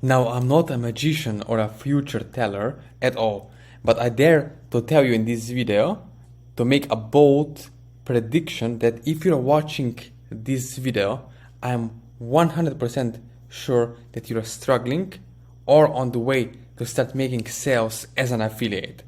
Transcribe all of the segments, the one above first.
Now, I'm not a magician or a future teller at all, but I dare to tell you in this video to make a bold prediction that if you're watching this video, I'm 100% sure that you're struggling or on the way to start making sales as an affiliate.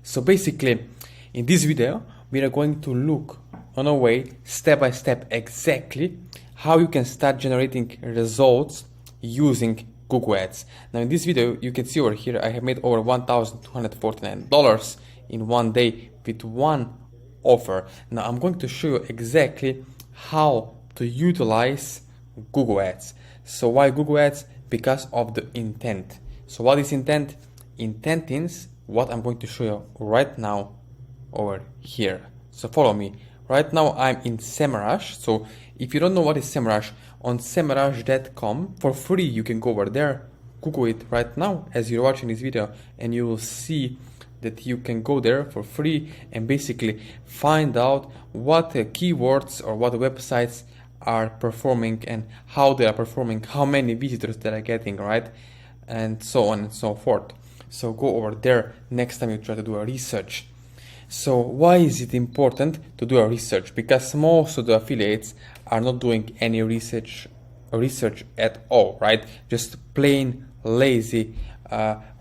So basically, in this video, we are going to look on a way, step by step, exactly how you can start generating results using Google Ads. Now in this video, you can see over here, I have made over $1,249 in one day with one offer. Now I'm going to show you exactly how to utilize Google Ads. So why Google Ads? Because of the intent. So what is intent? Intent is what I'm going to show you right now over here. So follow me. Right now I'm in Semrush. So if you don't know what is Semrush, on semrush.com for free you can go over there, Google it right now as you're watching this video, and you will see that you can go there for free and basically find out what keywords or what websites are performing and how they are performing, how many visitors they are getting, right? And so on and so forth. So go over there next time you try to do a research. So why is it important to do a research? Because most of the affiliates are not doing any research at all, right? Just plain lazy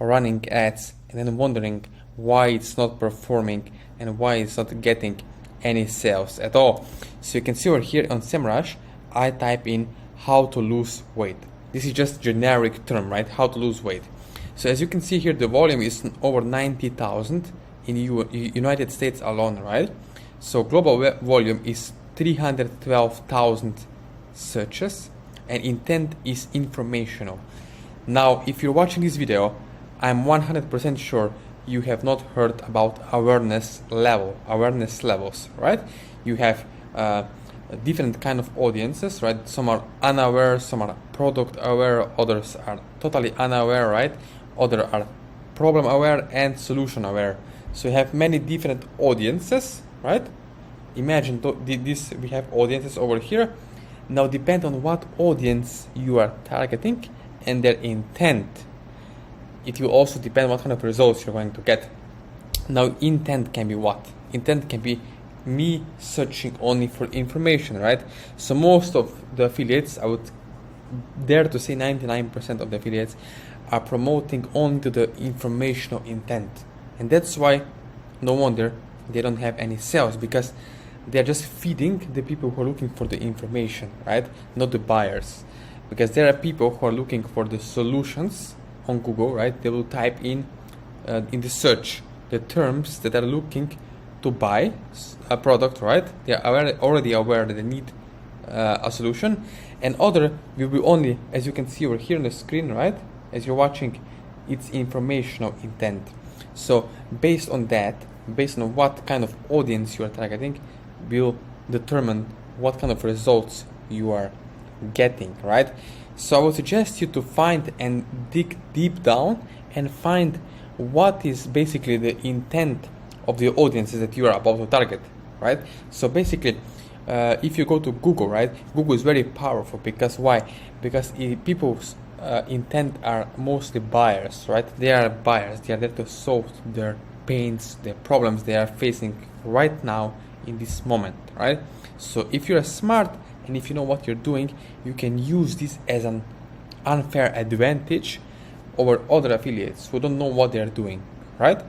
running ads and then wondering why it's not performing and why it's not getting any sales at all. So you can see over here on Semrush, I type in how to lose weight. This is just generic term, right? How to lose weight. So as you can see here, the volume is over 90,000 in United States alone, right? So global volume is 312,000 searches, and intent is informational. Now, if you're watching this video, I'm 100% sure you have not heard about awareness levels, right? You have different kind of audiences, right? Some are unaware, some are product aware, others are totally unaware, right? Others are problem aware and solution aware. So you have many different audiences, right? Imagine this, we have audiences over here. Now depend on what audience you are targeting and their intent. It will also depend what kind of results you're going to get. Now intent can be what? Intent can be me searching only for information, right? So most of the affiliates, I would dare to say 99% of the affiliates are promoting only to the informational intent. And that's why no wonder they don't have any sales, because they're just feeding the people who are looking for the information, right? Not the buyers. Because there are people who are looking for the solutions on Google, right? They will type in the search the terms that are looking to buy a product, right? They are already aware that they need a solution. And other will be only, as you can see over here on the screen, right? As you're watching, it's informational intent. So based on that, based on what kind of audience you are targeting, will determine what kind of results you are getting, right? So I would suggest you to find and dig deep down and find what is basically the intent of the audiences that you are about to target, right? So basically, if you go to Google, right, Google is very powerful. Because why? Because people's intent are mostly buyers, right? They are buyers. They are there to solve their pains, their problems they are facing right now in this moment, right? So if you're smart and if you know what you're doing, you can use this as an unfair advantage over other affiliates who don't know what they're doing, right?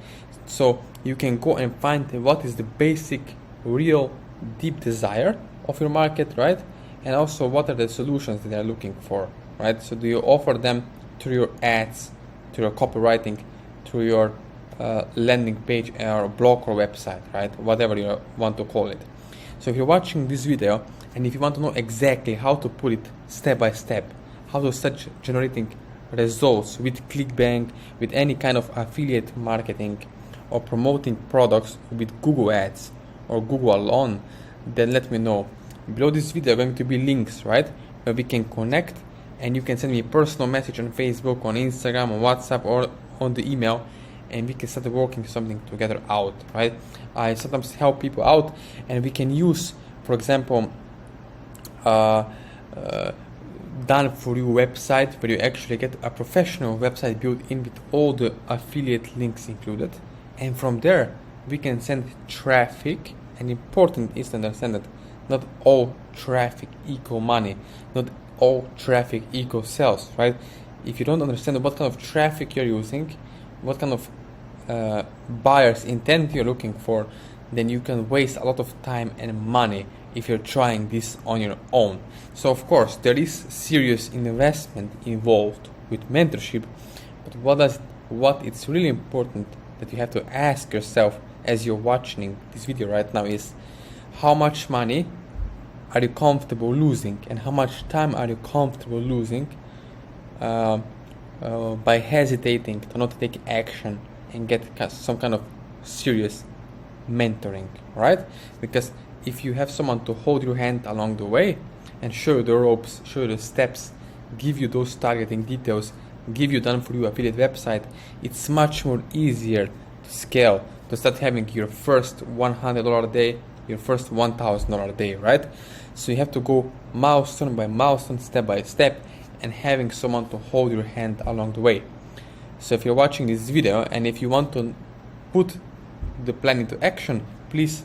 So you can go and find what is the basic, real, deep desire of your market, right? And also what are the solutions that they're looking for, right? So do you offer them through your ads, through your copywriting, through your landing page or blog or website, right? Whatever you want to call it. So if you're watching this video and if you want to know exactly how to put it step by step, how to start generating results with Clickbank, with any kind of affiliate marketing or promoting products with Google Ads or Google alone, then let me know. Below this video are going to be links, right? Where we can connect, and you can send me a personal message on Facebook, on Instagram, on WhatsApp, or on the email, and we can start working something together out, right? I sometimes help people out, and we can use, for example, done for you website where you actually get a professional website built in with all the affiliate links included, and from there we can send traffic. And important is to understand that not all traffic equal money, not all traffic equals sales, right? If you don't understand what kind of traffic you're using, what kind of buyer's intent you're looking for, then you can waste a lot of time and money if you're trying this on your own. So of course there is serious investment involved with mentorship, but what it's really important that you have to ask yourself as you're watching this video right now is, how much money are you comfortable losing, and how much time are you comfortable losing by hesitating to not take action and get some kind of serious mentoring, right? Because if you have someone to hold your hand along the way and show you the ropes, show you the steps, give you those targeting details, give you done for you affiliate website, it's much more easier to scale, to start having your first $100 a day, your first $1,000 a day, right? So you have to go milestone by milestone, step by step, and having someone to hold your hand along the way. So if you're watching this video and if you want to put the plan into action, please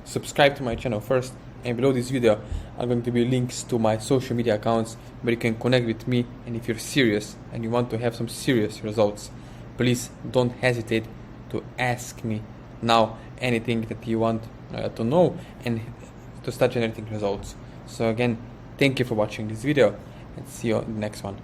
subscribe to my channel first, and below this video are going to be links to my social media accounts where you can connect with me. And if you're serious and you want to have some serious results, please don't hesitate to ask me now anything that you want to know and to start generating results. So again, thank you for watching this video, and see you on the next one.